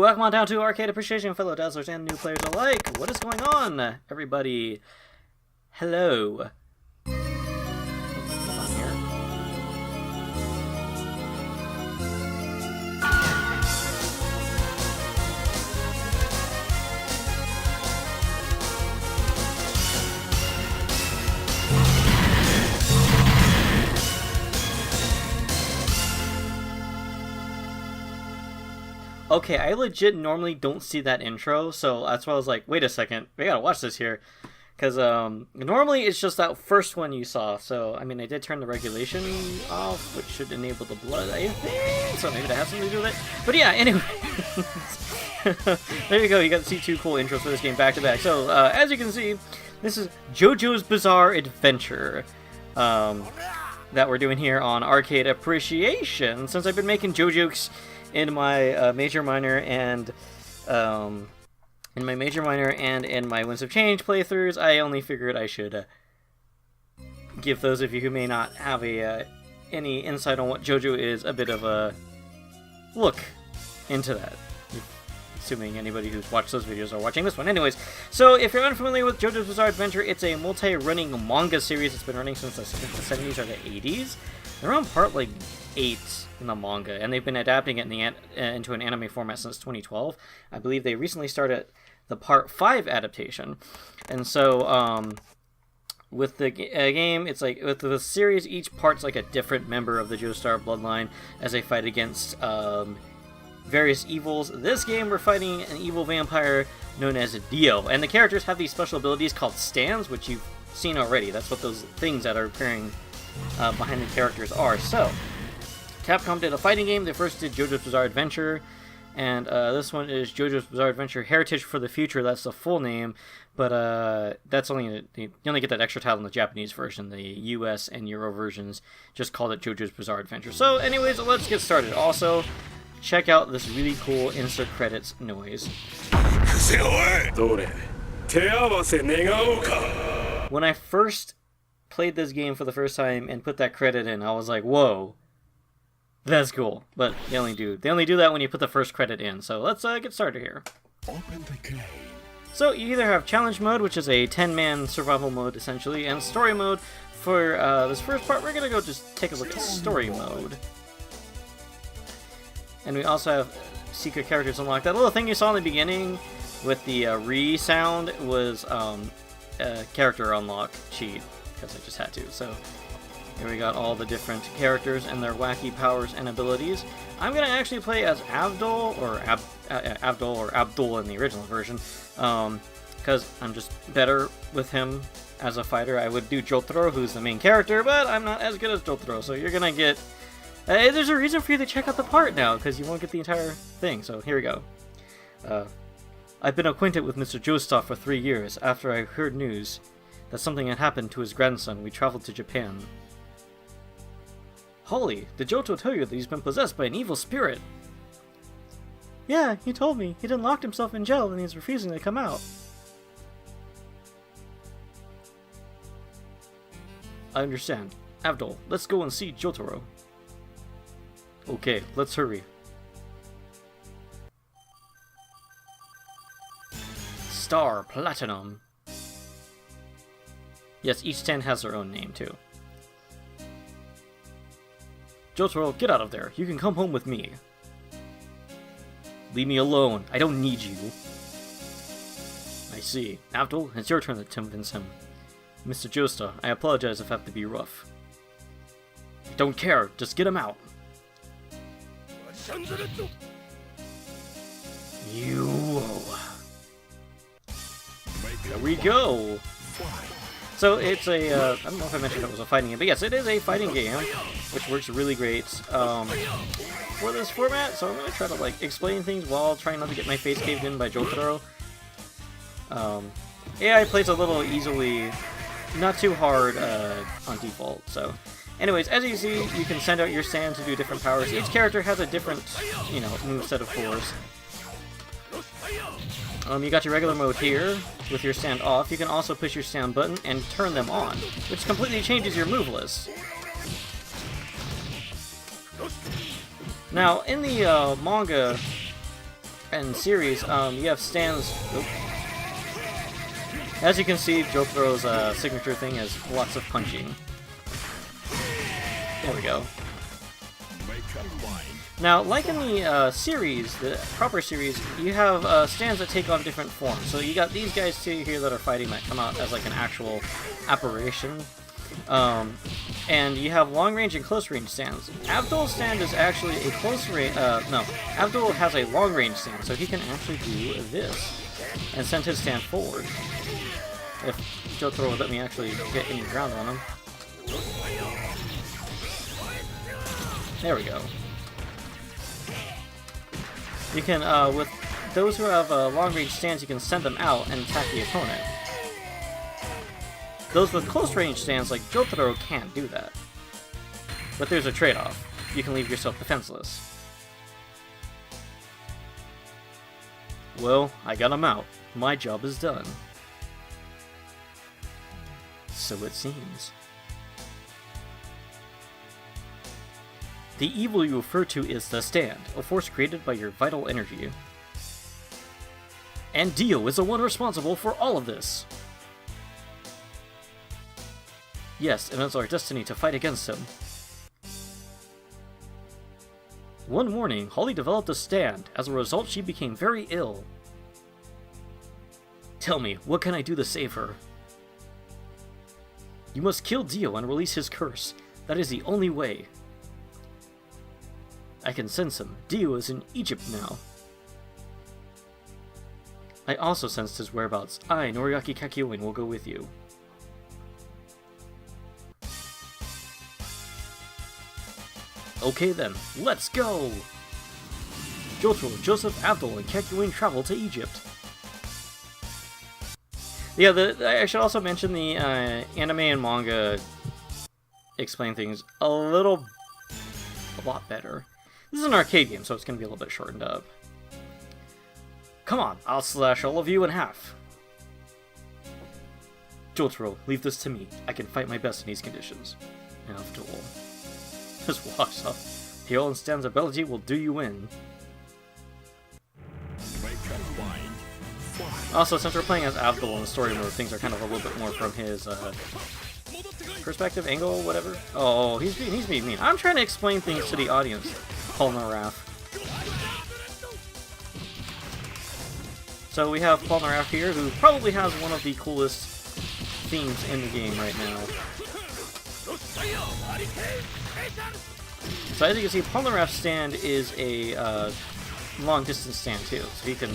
Welcome on down to Arcade Appreciation, fellow Dazzlers and new players alike. What is going on, everybody? Hello. Hold on here. Okay, I legit normally don't see that intro, so that's why I was like, wait a second, we gotta watch this here. Because normally it's just that first one you saw, so, I mean, I did turn the regulation off, which should enable the blood, I think, so maybe that has something to do with it. But yeah, anyway, there you go, you got to see two cool intros for this game back to back. So, as you can see, this is Jojo's Bizarre Adventure, that we're doing here on Arcade Appreciation, since I've been making JoJo's in my major minor and in my Winds of Change playthroughs. I only figured I should give those of you who may not have any insight on what JoJo is a bit of a look into that. Assuming anybody who's watched those videos are watching this one. Anyways, so if you're unfamiliar with JoJo's Bizarre Adventure, it's a multi-running manga series that's been running since the 70s or the 80s. They're on part like 8 in the manga, and they've been adapting it into an anime format since 2012. I believe they recently started the part 5 adaptation. And so with the game, it's like with the series, each part's like a different member of the Joestar bloodline as they fight against various evils. This game, we're fighting an evil vampire known as Dio, and the characters have these special abilities called stands, which you've seen already. That's what those things that are appearing behind the characters are. So Capcom did a fighting game. They first did JoJo's Bizarre Adventure, and this one is JoJo's Bizarre Adventure Heritage for the Future. That's the full name, but that's only you only get that extra title in the Japanese version. The US and Euro versions just called it JoJo's Bizarre Adventure. So anyways, let's get started. Also, check out this really cool insert credits noise. When I first played this game for the first time and put that credit in, I was like, whoa, that's cool. But they only do that when you put the first credit in. So let's get started here. Open the game. So you either have challenge mode, which is a 10-man survival mode essentially, and story mode. For this first part, we're gonna go just take a look at story mode. And we also have secret characters unlocked. That little thing you saw in the beginning with the re sound was a character unlock cheat, because I just had to. So here we got all the different characters and their wacky powers and abilities. I'm gonna actually play as Abdul or Abdul in the original version, because I'm just better with him as a fighter. I would do Jotaro, who's the main character, but I'm not as good as Jotaro. So you're gonna get. There's a reason for you to check out the part now, because you won't get the entire thing. So here we go. I've been acquainted with Mr. Joestar for 3 years. After I heard news that something had happened to his grandson, we traveled to Japan. Holly, did Jojo tell you that he's been possessed by an evil spirit? Yeah, he told me. He done locked himself in jail and he's refusing to come out. I understand. Abdul, let's go and see Jotaro. Okay, let's hurry. Star Platinum. Yes, each stand has their own name, too. Jotaro, get out of there. You can come home with me. Leave me alone. I don't need you. I see. Abdul, it's your turn to convince him. Mr. Joestar, I apologize if I have to be rough. I don't care. Just get him out. You. There we go! So it's a, I don't know if I mentioned it was a fighting game, but yes, it is a fighting game, which works really great for this format, so I'm going to try to like explain things while trying not to get my face caved in by Jotaro. AI plays a little easily, not too hard on default, so... Anyways, as you see, you can send out your stand to do different powers. Each character has a different, you know, moveset, of course. You got your regular mode here, with your stand off. You can also push your stand button and turn them on, which completely changes your move list. Now, in the manga and series, you have stands... Oop. As you can see, Jotaro's signature thing is lots of punching. There we go. Now, like in the series, the proper series, you have stands that take on different forms. So you got these guys too here that are fighting that come out as like an actual apparition. And you have long range and close range stands. Abdul's stand is actually a close range, no, Abdul has a long range stand, so he can actually do this and send his stand forward. If Jotaro would let me actually get any ground on him. There we go. You can, with those who have long-range stands, you can send them out and attack the opponent. Those with close-range stands, like Jotaro, can't do that. But there's a trade-off. You can leave yourself defenseless. Well, I got him out. My job is done. So it seems. The evil you refer to is the Stand, a force created by your vital energy. And Dio is the one responsible for all of this. Yes, and it's our destiny to fight against him. One morning, Holly developed a Stand. As a result, she became very ill. Tell me, what can I do to save her? You must kill Dio and release his curse. That is the only way. I can sense him. Dio is in Egypt now. I also sensed his whereabouts. I, Noriaki Kakyoin, will go with you. Okay then, let's go! Jotaro, Joseph, Abdul, and Kakyoin travel to Egypt. Yeah, I should also mention the anime and manga explain things a lot better. This is an arcade game, so it's going to be a little bit shortened up. Come on, I'll slash all of you in half. Jotaro, leave this to me. I can fight my best in these conditions. Abdul just walks off. The All Stand's ability will do you in. Also, since we're playing as Abdul in the story mode, things are kind of a little bit more from his perspective, angle, whatever. Oh, he's being mean. I'm trying to explain things to the audience. Polnareff. So we have Polnareff here, who probably has one of the coolest themes in the game right now. So as you can see, Polnareff's stand is a long distance stand too, so he can...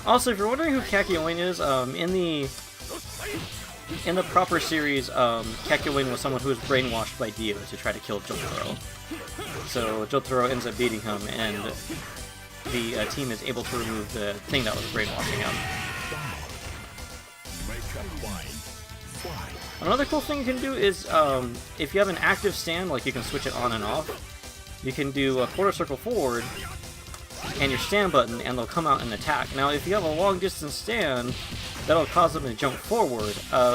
Also, if you're wondering who Kakyoin is, in the proper series, Kakyoin was someone who was brainwashed by Dio to try to kill Jotaro. So Jotaro ends up beating him, and the team is able to remove the thing that was brainwashing him. Another cool thing you can do is, if you have an active stand, like you can switch it on and off, you can do a quarter circle forward, and your stand button, and they'll come out and attack. Now, if you have a long distance stand, that'll cause them to jump forward.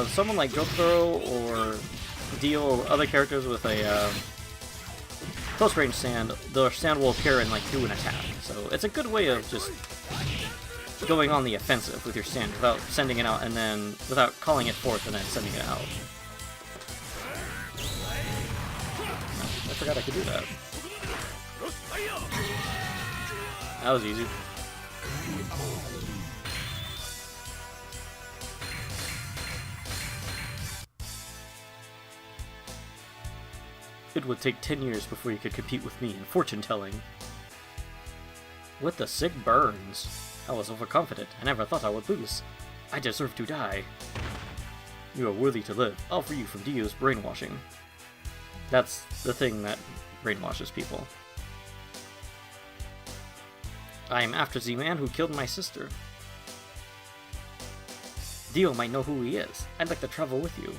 Someone like Jotaro or Dio or other characters with a close range stand, their stand will appear and like do an attack. So it's a good way of just going on the offensive with your stand without sending it out and then without calling it forth and then sending it out. I forgot I could do that. That was easy. It would take 10 years before you could compete with me in fortune-telling. With the sick burns. I was overconfident. I never thought I would lose. I deserve to die. You are worthy to live. I'll free you from Dio's brainwashing. That's the thing that brainwashes people. I am after the man who killed my sister. Dio might know who he is. I'd like to travel with you.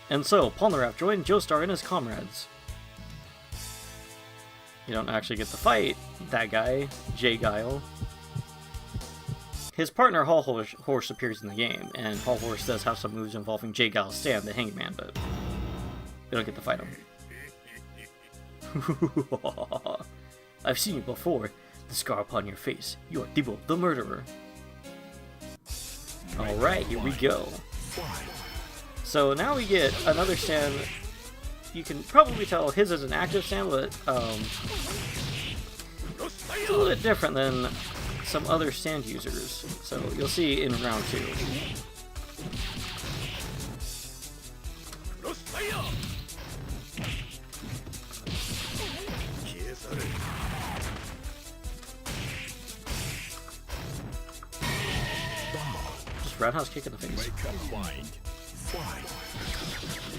And so, Polnareff joined Joestar and his comrades. You don't actually get to fight that guy, J. Guile. His partner, Hall Horse, appears in the game, and Hall Horse does have some moves involving J. Guile's Stan, the Hangman, but you don't get to fight him. I've seen you before. The scar upon your face. You are Debo, the murderer. Alright, here we go. So now we get another stand. You can probably tell his is an active stand, but it's a little bit different than some other stand users. So you'll see in round 2. Just roundhouse kick in the face.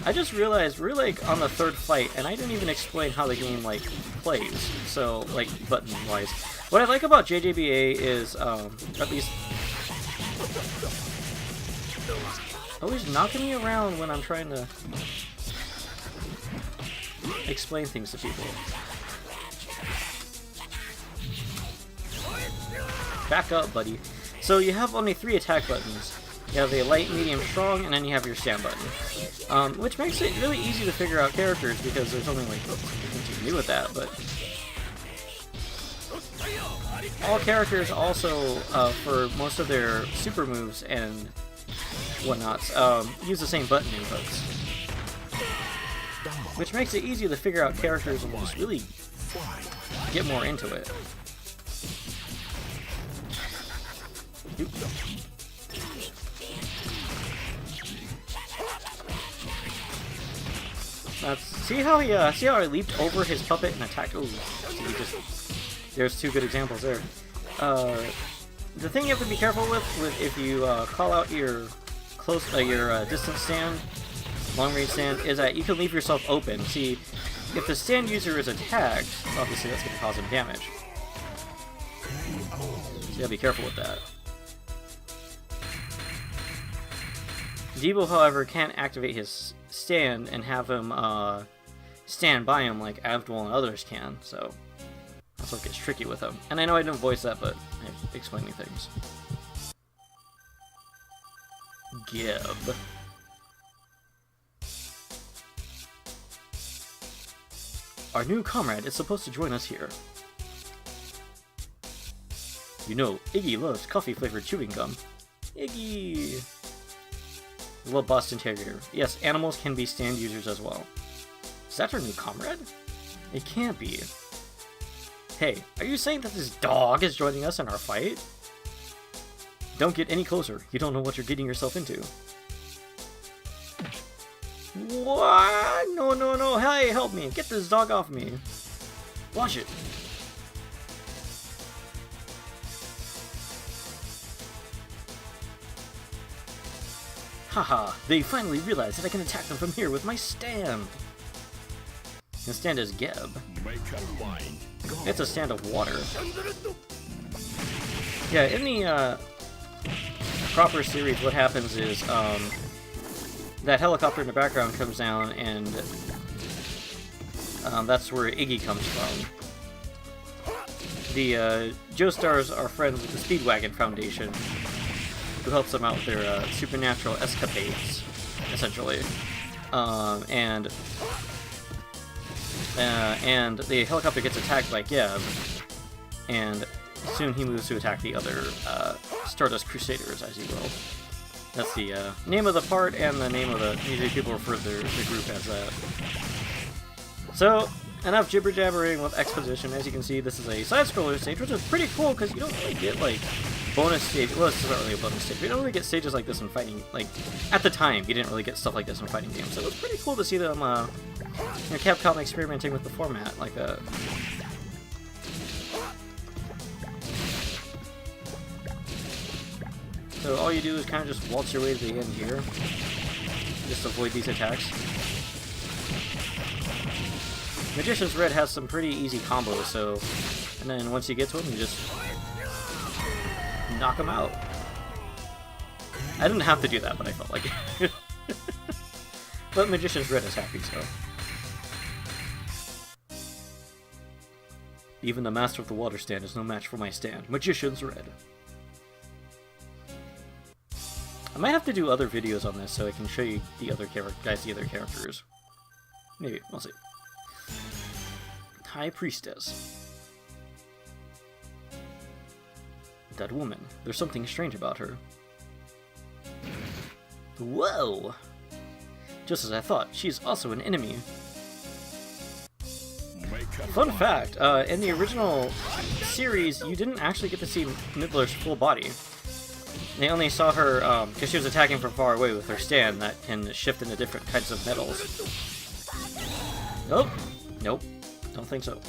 I just realized we're like on the 3rd fight, and I didn't even explain how the game like plays. So like button wise, what I like about JJBA is at least always knocking me around when I'm trying to explain things to people. Back up, buddy. So you have only 3 attack buttons. You have a light, medium, strong, and then you have your stand button. Which makes it really easy to figure out characters because there's only like things you can do with that, but all characters also, for most of their super moves and whatnots, use the same button inputs. Which makes it easy to figure out characters and just really get more into it. See how I leaped over his puppet and attacked? Ooh, there's 2 good examples there. The thing you have to be careful with if you call out your distance stand, long range stand, is that you can leave yourself open. See, if the stand user is attacked, obviously that's going to cause him damage. So you gotta be careful with that. Debo, however, can't activate his stand and have him stand by him like Avdol and others can, so that's what gets tricky with him. And I know I didn't voice that, but I'm explaining things. Gib. Our new comrade is supposed to join us here. You know, Iggy loves coffee-flavored chewing gum. Iggy! Little Boston Terrier. Yes, animals can be stand users as well. Is that our new comrade? It can't be. Hey, are you saying that this dog is joining us in our fight? Don't get any closer. You don't know what you're getting yourself into. What? No, no, no. Hey, help me. Get this dog off me. Watch it. Haha, they finally realized that I can attack them from here with my stand. The stand is Geb. It's a stand of water. Yeah, in the proper series, what happens is that helicopter in the background comes down, and that's where Iggy comes from. The Joestars are friends with the Speedwagon Foundation, who helps them out with their supernatural escapades, essentially. And the helicopter gets attacked by Geb, and soon he moves to attack the other Stardust Crusaders, as you will. That's the name of the part and the name of the... Usually people refer to the group as that. So, enough jibber-jabbering with exposition. As you can see, this is a side-scroller stage, which is pretty cool because you don't really get, like, bonus stage. Well, it's not really a bonus stage. We don't really get stages like this in fighting. Like, at the time, you didn't really get stuff like this in fighting games. So it was pretty cool to see them, Capcom experimenting with the format. Like, So all you do is kind of just waltz your way to the end here. Just avoid these attacks. Magician's Red has some pretty easy combos, so... And then once you get to him, you just... knock him out. I didn't have to do that, but I felt like it. But Magician's Red is happy, so... Even the Master of the Water Stand is no match for my stand. Magician's Red. I might have to do other videos on this so I can show you the other characters. Maybe, we'll see. High Priestess. That woman. There's something strange about her. Whoa! Just as I thought, she's also an enemy. Fun fact, in the original series, you didn't actually get to see Midler's full body. They only saw her, because she was attacking from far away with her stand that can shift into different kinds of metals. Oh! Nope. Don't think so.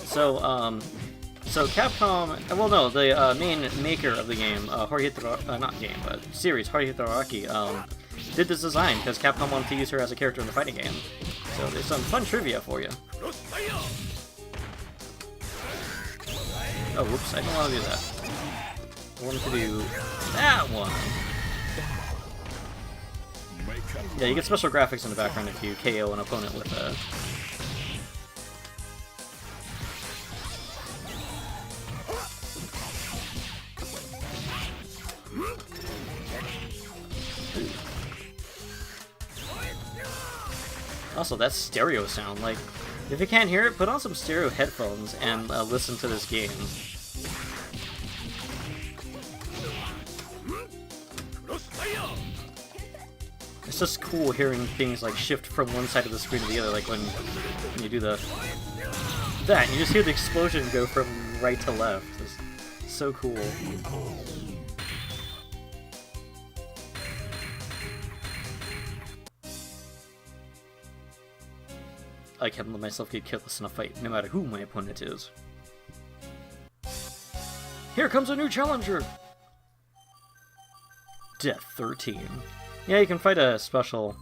So Capcom, well no, the main maker of the game, not game, but series, Haruhi, did this design because Capcom wanted to use her as a character in the fighting game. So there's some fun trivia for you. Oh, whoops, I didn't want to do that. I wanted to do that one. Yeah, you get special graphics in the background if you KO an opponent with a... Also, that stereo sound, like, if you can't hear it, put on some stereo headphones and listen to this game. It's just cool hearing things like shift from one side of the screen to the other, like when you do that, and you just hear the explosion go from right to left. It's so cool. I can't let myself get killless in a fight, no matter who my opponent is. Here comes a new challenger! Death 13. Yeah, you can fight a special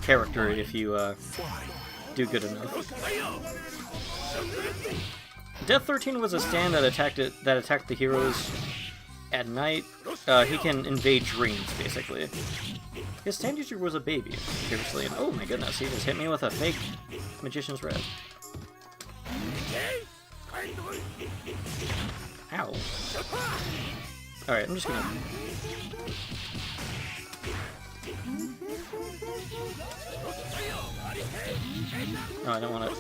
character if you do good enough. Death 13 was a stand that attacked the heroes at night. He can invade dreams, basically. His stand user was a baby, previously, and oh my goodness, he just hit me with a fake Magician's Red. Ow. Alright, I'm just gonna... No, I don't want to...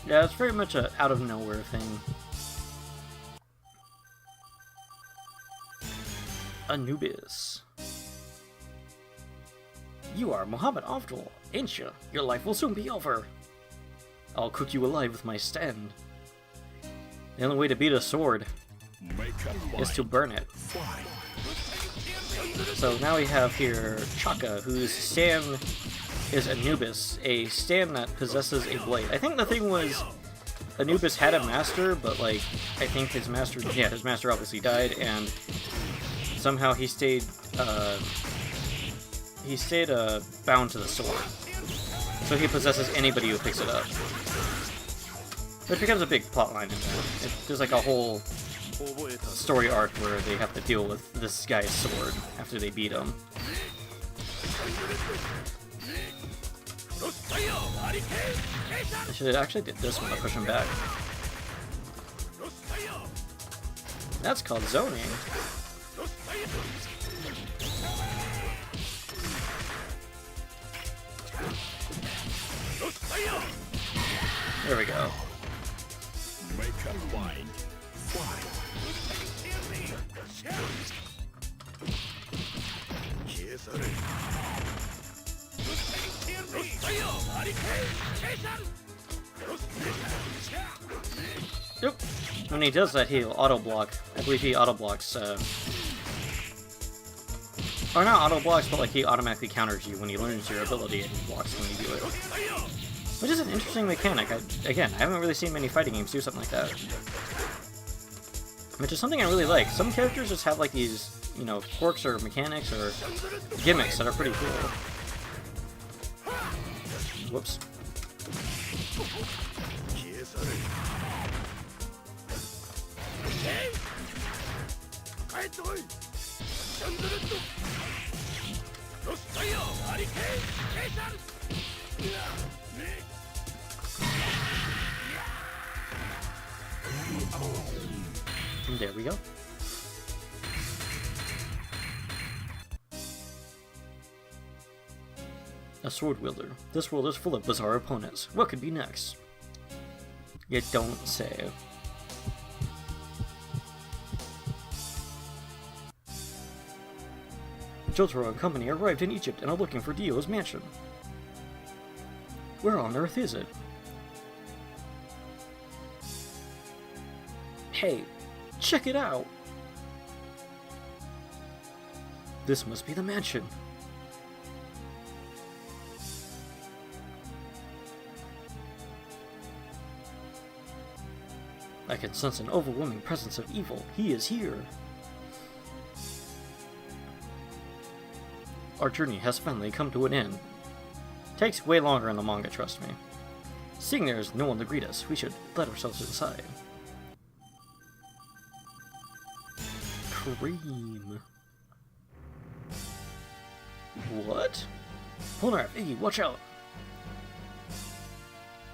Yeah, it's very much a out-of-nowhere thing. Anubis. You are Muhammad Abdul, ain't you? Your life will soon be over. I'll cook you alive with my stand. The only way to beat a sword is to burn it. So now we have here Chaka, whose stand is Anubis, a stand that possesses a blade. I think the thing was, Anubis had a master, but like, I think his master obviously died, and somehow he stayed bound to the sword. So he possesses anybody who picks it up. Which becomes a big plotline in there. There's like a whole story arc where they have to deal with this guy's sword after they beat him. I should have actually did this one to push him back. That's called zoning. There we go. Yep. When he does that, he'll auto block. I believe he auto blocks Or not auto blocks, but like he automatically counters you when he learns your ability and he blocks when you do it. Which is an interesting mechanic. Again, I haven't really seen many fighting games do something like that. Which is something I really like. Some characters just have like these, you know, quirks or mechanics or gimmicks that are pretty cool. Whoops. And there we go. A sword wielder. This world is full of bizarre opponents. What could be next? You don't say. Jojo and company arrived in Egypt and are looking for Dio's mansion. Where on earth is it? Hey, check it out! This must be the mansion. I can sense an overwhelming presence of evil. He is here. Our journey has finally come to an end. Takes way longer in the manga, trust me. Seeing there is no one to greet us, we should let ourselves inside. Cream. What? Polnareff, Iggy, watch out!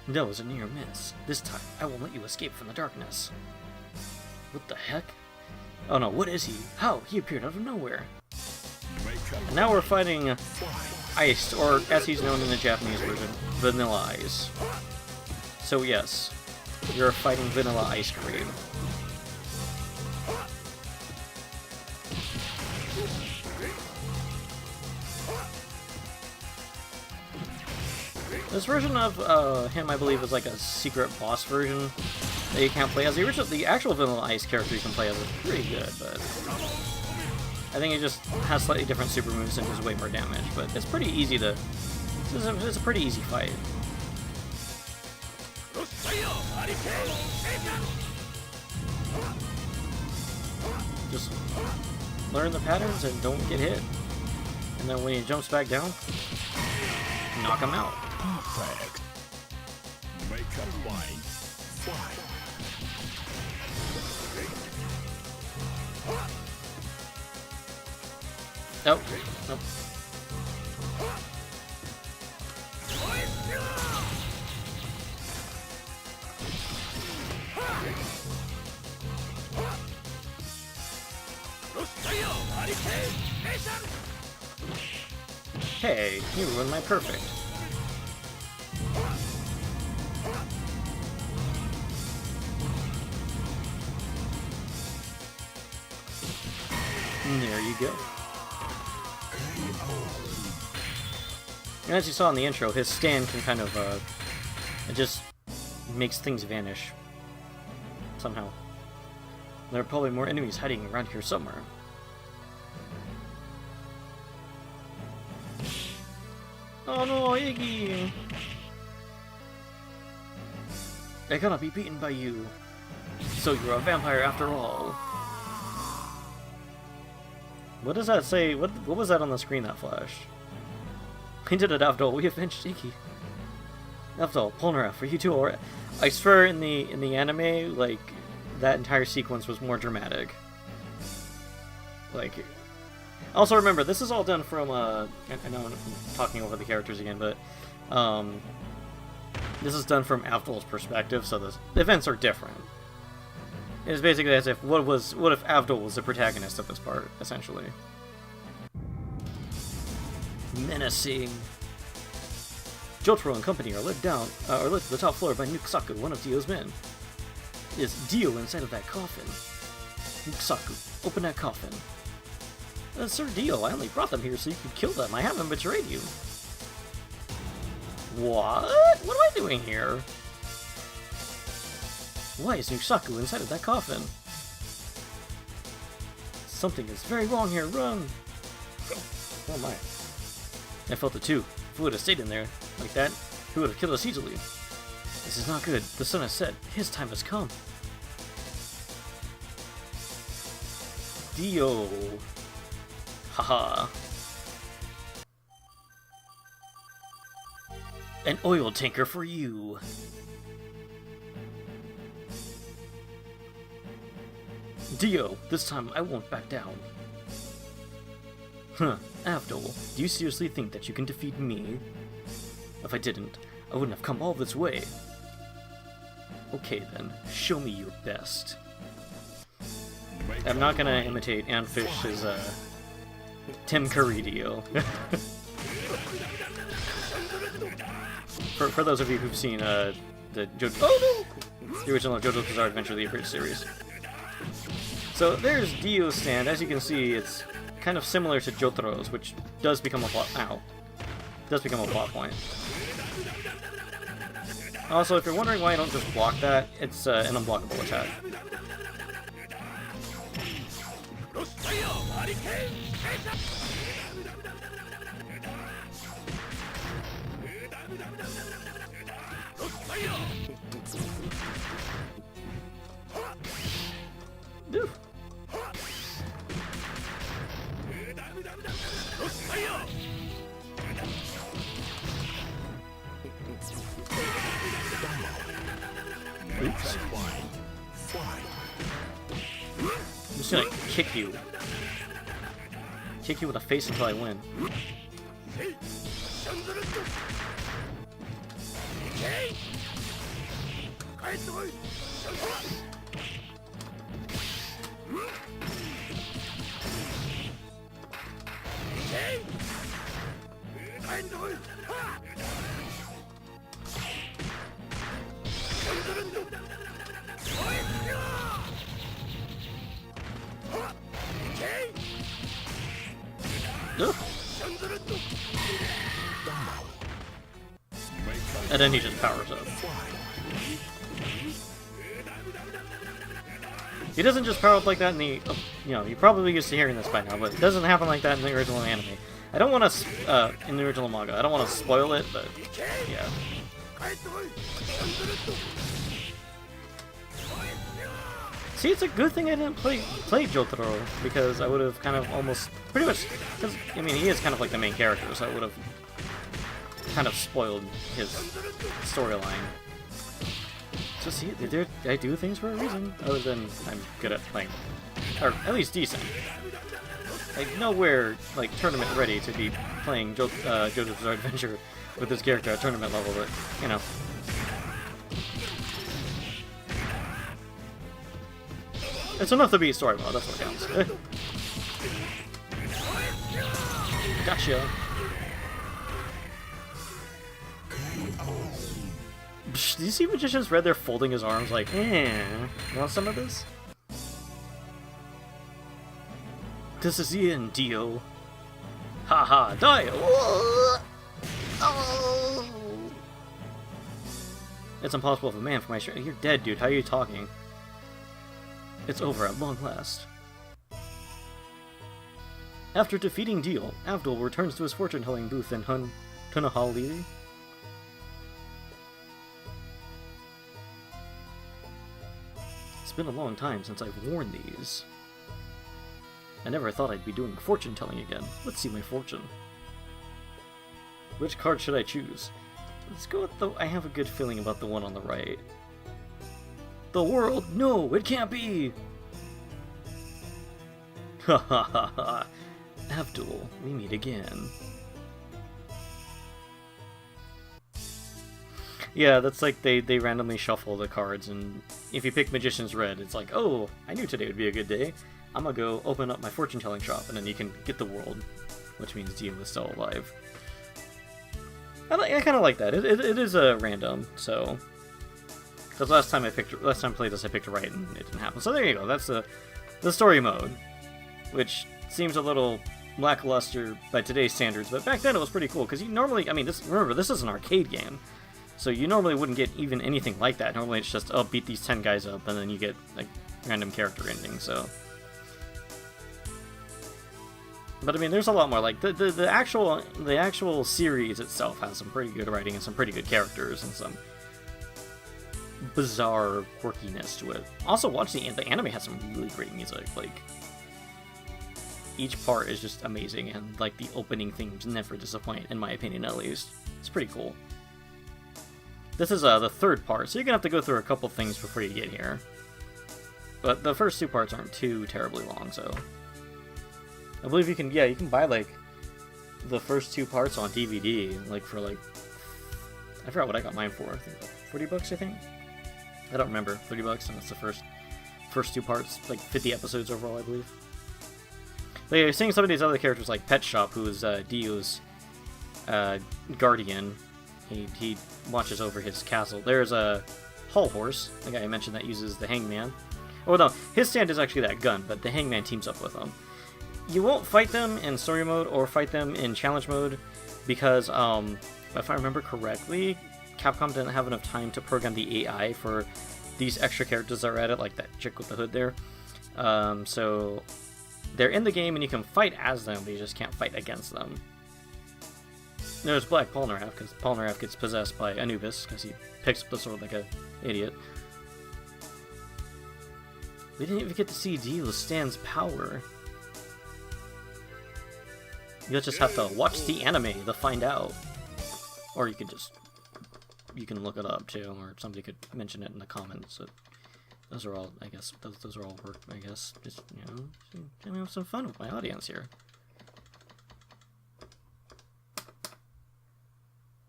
That was a near miss. This time, I won't let you escape from the darkness. What the heck? Oh no, what is he? How? He appeared out of nowhere. And now we're fighting Ice, or as he's known in the Japanese version, Vanilla Ice. So yes, you're fighting Vanilla Ice Cream. This version of him, I believe, is like a secret boss version that you can't play as. The actual Vanilla Ice character you can play as is pretty good, but I think it just has slightly different super moves and does way more damage. But it's pretty easy to. It's a pretty easy fight. Just learn the patterns and don't get hit. And then when he jumps back down, knock him out. Perfect. Make a line. Fly. Nope. Nope. Hey, you ruined my perfect. And there you go. And as you saw in the intro, his stand can kind of, it just makes things vanish. Somehow. There are probably more enemies hiding around here somewhere. Oh no, Iggy! I cannot be beaten by you. So you're a vampire after all. What does that say? What was that on the screen that flashed? Hinted at Avdol, we avenged Iggy. Avdol, Polnareff, for you too, or I swear in the anime, like, that entire sequence was more dramatic. Like, also remember, this is all done from, I know I'm talking over the characters again, but, this is done from Avdol's perspective, so the events are different. It's basically as if, what if Avdol was the protagonist of this part, essentially. Menacing. Jojo and company are led to the top floor by Nukusaku, one of Dio's men. Is Dio inside of that coffin? Nukusaku, open that coffin. Sir Dio, I only brought them here so you could kill them. I haven't betrayed you. What? What am I doing here? Why is Nukusaku inside of that coffin? Something is very wrong here. Run! Oh my. I felt it too. If we would have stayed in there like that, he would have killed us easily. This is not good. The sun has set. His time has come. Dio. Haha. An oil tanker for you. Dio, this time I won't back down. Huh, Avdol, do you seriously think that you can defeat me? If I didn't, I wouldn't have come all this way. Okay then, show me your best. I'm not gonna imitate Anfish's, Tim Curry Dio. For those of you who've seen, the Jojo... the original Jojo's Bizarre Adventure, the Abridged series. So there's Dio's stand. As you can see, it's kind of similar to Jotaro's, which does become a plot. Does become a plot point. Also, if you're wondering why I don't just block that, it's an unblockable attack. Ooh. Oops. I'm just gonna kick you. Kick you with a face until I win. Ugh. And then he just powers up. He doesn't just power up like that in the... you know, you're probably used to hearing this by now, but it doesn't happen like that in the original anime. I don't want to... in the original manga. I don't want to spoil it, but... yeah. See, it's a good thing I didn't play Jotaro, because I would have kind of almost... pretty much... Cause, I mean, he is kind of like the main character, so I would have kind of spoiled his storyline. So see, I do things for a reason, other than I'm good at playing. Or at least decent. Like, nowhere, like, tournament ready to be playing Jojo's Bizarre Adventure with this character at tournament level, but, you know. It's enough to be story mode, that's what counts. Gotcha. Do you see Magician's Red there folding his arms like, want some of this? This is Ian, Dio. Haha, Dio! Oh. It's impossible if a man for my shirt. You're dead, dude. How are you talking? It's over at long last. After defeating Dio, Avdol returns to his fortune-telling booth in Tunahali. It's been a long time since I've worn these. I never thought I'd be doing fortune-telling again. Let's see my fortune. Which card should I choose? Let's go with the... I have a good feeling about the one on the right. The world! No, it can't be! Ha ha ha ha! Avdol, we meet again. Yeah, that's like they randomly shuffle the cards, and if you pick Magician's Red, it's like, oh, I knew today would be a good day. I'm gonna go open up my fortune-telling shop, and then you can get the world, which means Dio is still alive. I kind of like that. It is a random, so because last time I played this, I picked right, and it didn't happen. So there you go. That's the story mode, which seems a little lackluster by today's standards, but back then it was pretty cool because you normally, I mean, remember this is an arcade game. So you normally wouldn't get even anything like that. Normally it's just, oh, beat these 10 guys up, and then you get, like, random character endings, so. But I mean, there's a lot more. Like the actual series itself has some pretty good writing and some pretty good characters and some bizarre quirkiness to it. Also, watch the anime has some really great music. Like each part is just amazing, and like the opening themes never disappoint, in my opinion at least. It's pretty cool. This is the third part, so you're gonna have to go through a couple things before you get here. But the first two parts aren't too terribly long, so I believe you can, yeah, you can buy like the first two parts on DVD, like for like, I forgot what I got mine for. I think like $40, I think. I don't remember. $30, and it's the first two parts, like 50 episodes overall, I believe. But yeah, you're seeing some of these other characters like Pet Shop, who is Dio's guardian. He watches over his castle. There's a Hull Horse, the guy I mentioned that uses the Hangman. Oh no, his stand is actually that gun, but the Hangman teams up with him. You won't fight them in story mode or fight them in challenge mode because, if I remember correctly, Capcom didn't have enough time to program the AI for these extra characters that are at it, like that chick with the hood there. So they're in the game and you can fight as them, but you just can't fight against them. There's Black Polnareff, because Polnareff gets possessed by Anubis, because he picks up the sword like an idiot. We didn't even get to see Dio's stand's power. You'll just have to watch the anime to find out. Or you can look it up too, or somebody could mention it in the comments. So those are all, I guess, those are all work, I guess. Just, you know, can have some fun with my audience here.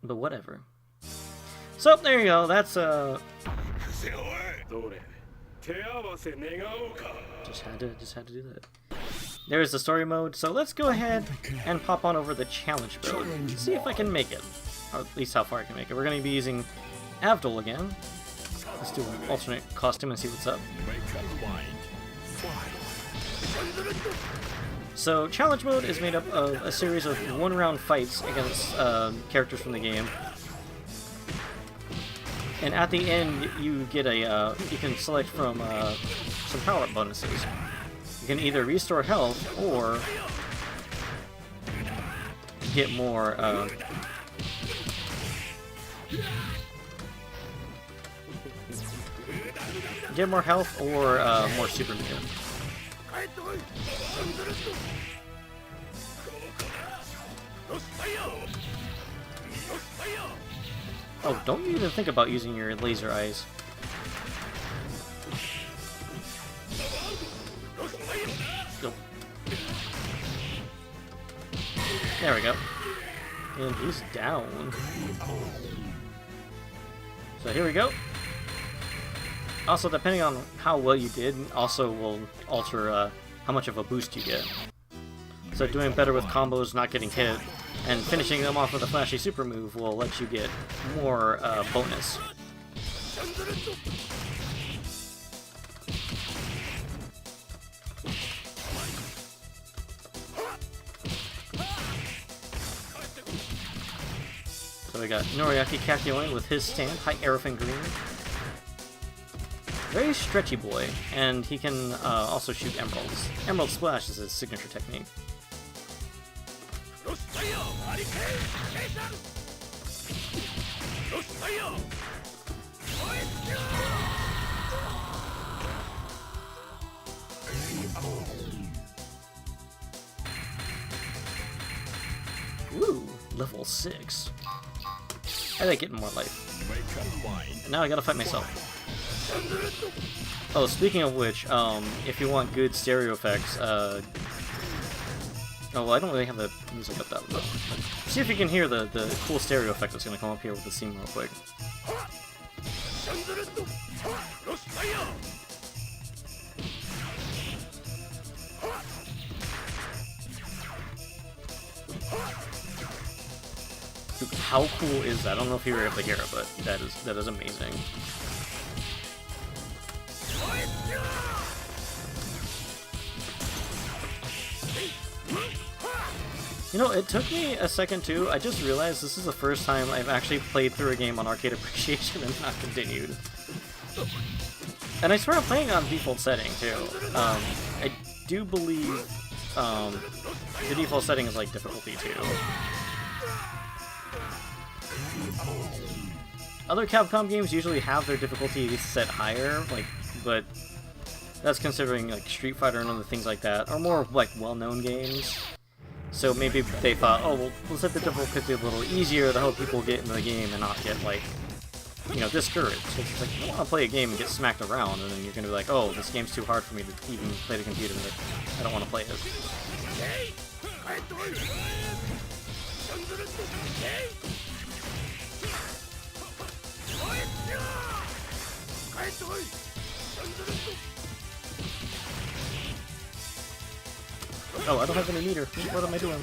But whatever. So there you go. That's just had to do that. There's the story mode. So let's go ahead and pop on over the challenge mode. See if I can make it, or at least how far I can make it. We're going to be using Avdol again. Let's do an alternate costume and see what's up. So, challenge mode is made up of a series of one-round fights against characters from the game. And at the end, you get a, you can select from some power-up bonuses. You can either restore health, or get more, health, or more super meter. Oh, don't even think about using your laser eyes. Nope. There we go. And he's down. So here we go. Also, depending on how well you did, also will alter how much of a boost you get. So doing better with combos, not getting hit, and finishing them off with a flashy super move will let you get more bonus. So we got Noriaki Kakyoin with his stand, High Aerofin Green. Very stretchy boy, and he can also shoot emeralds. Emerald Splash is his signature technique. Ooh, level 6. I like getting more life. And now I gotta fight myself. Oh, speaking of which, if you want good stereo effects, oh, well, I don't really have the music up that low. See if you can hear the cool stereo effect that's going to come up here with the scene real quick. Dude, how cool is that? I don't know if you were able to hear it, but that is amazing. You know, it took me a second too. I just realized this is the first time I've actually played through a game on Arcade Appreciation and not continued. And I started playing on default setting too. I do believe the default setting is like difficulty 2. Other Capcom games usually have their difficulty set higher, like, but that's considering like Street Fighter and other things like that, or more like well-known games. So maybe they thought, oh, well, we'll set the difficulty a little easier to help people get into the game and not get like, you know, discouraged. It's like, you don't want to play a game and get smacked around, and then you're going to be like, oh, this game's too hard for me to even play the computer. I don't want to play it. Oh, I don't have any meter. What am I doing?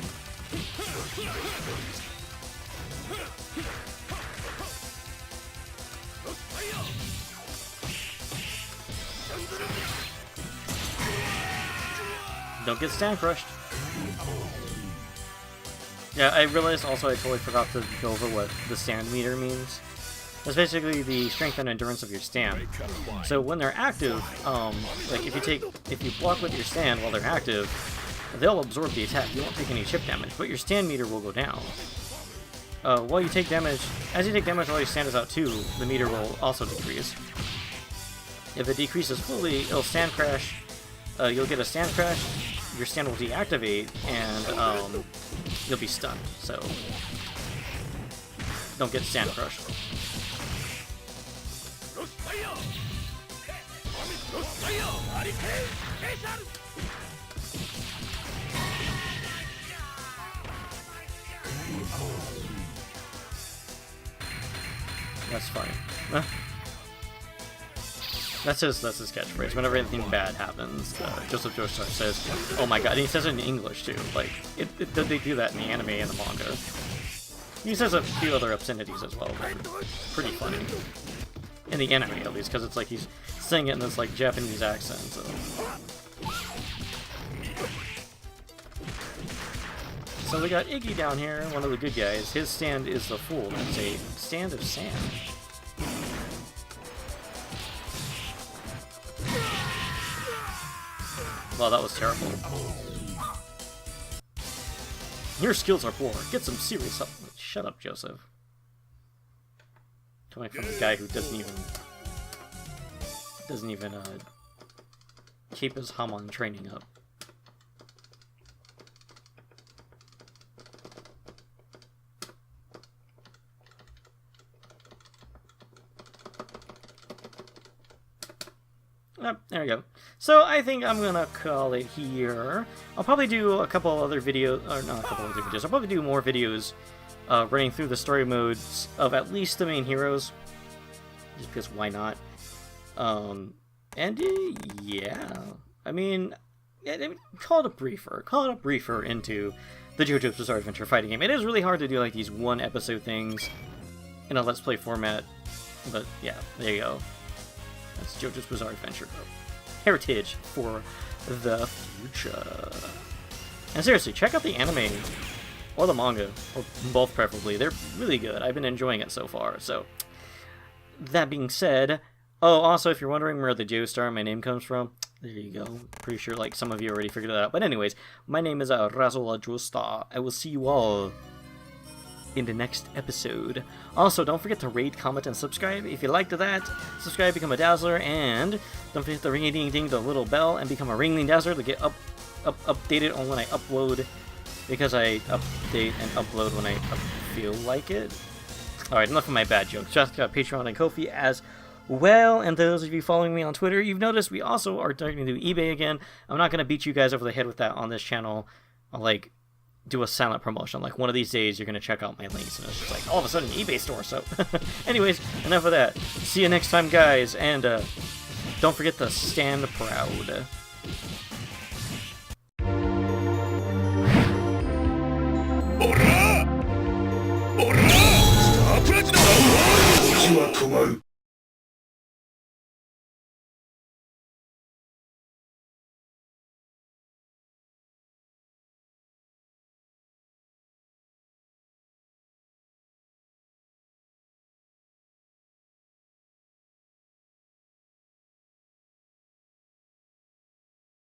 Don't get stand crushed. Yeah, I realized also I totally forgot to go over what the stand meter means. That's basically the strength and endurance of your stand. So when they're active, like if you block with your stand while they're active, they'll absorb the attack. You won't take any chip damage, but your stand meter will go down. While you take damage, as you take damage while your stand is out too, the meter will also decrease. If it decreases fully, it'll stand crash. You'll get a stand crash. Your stand will deactivate, and you'll be stunned. So don't get stand crushed. That's funny. That's his catchphrase. Whenever anything bad happens, Joseph Joestar says, "Oh my god!" And he says it in English too. Like, they do that in the anime and the manga. He says a few other obscenities as well, but it's pretty funny. In the anime, at least, because it's like he's saying it in this like Japanese accent. So we got Iggy down here, one of the good guys. His stand is the Fool. That's a stand of sand. Wow, that was terrible. Your skills are poor. Get some serious help. Shut up, Joseph. Coming from a guy who doesn't even keep his Hamon training up. Yep, there we go. So I think I'm gonna call it here. I'll probably do a couple other videos, or not a couple other videos. I'll probably do more videos running through the story modes of at least the main heroes, just because why not? Yeah, I mean, call it a briefer. Call it a briefer into the JoJo's Bizarre Adventure fighting game. It is really hard to do like these one episode things in a Let's Play format, but yeah, there you go. That's JoJo's Bizarre Adventure. Heritage for the future. And seriously, check out the anime or the manga, or both preferably. They're really good. I've been enjoying it so far. So, that being said, oh, also, if you're wondering where the Joestar, my name comes from, there you go. Pretty sure like some of you already figured it out. But anyways, my name is Razola Joestar. I will see you all in the next episode. Also, don't forget to rate, comment, and subscribe. If you liked that, subscribe, become a Dazzler, and don't forget to ring-a-ding-ding the little bell and become a Ringling Dazzler to get updated on when I upload, because I update and upload when I feel like it. Alright, enough of my bad jokes. Just got Patreon and Ko-fi as well, and those of you following me on Twitter, you've noticed we also are starting to do eBay again. I'm not going to beat you guys over the head with that on this channel. I'll, like, do a silent promotion. Like, one of these days, you're going to check out my links, and it's just like, all of a sudden, eBay store, so... Anyways, enough of that. See you next time, guys, and, don't forget to stand proud. Ora! Ora! Stop it!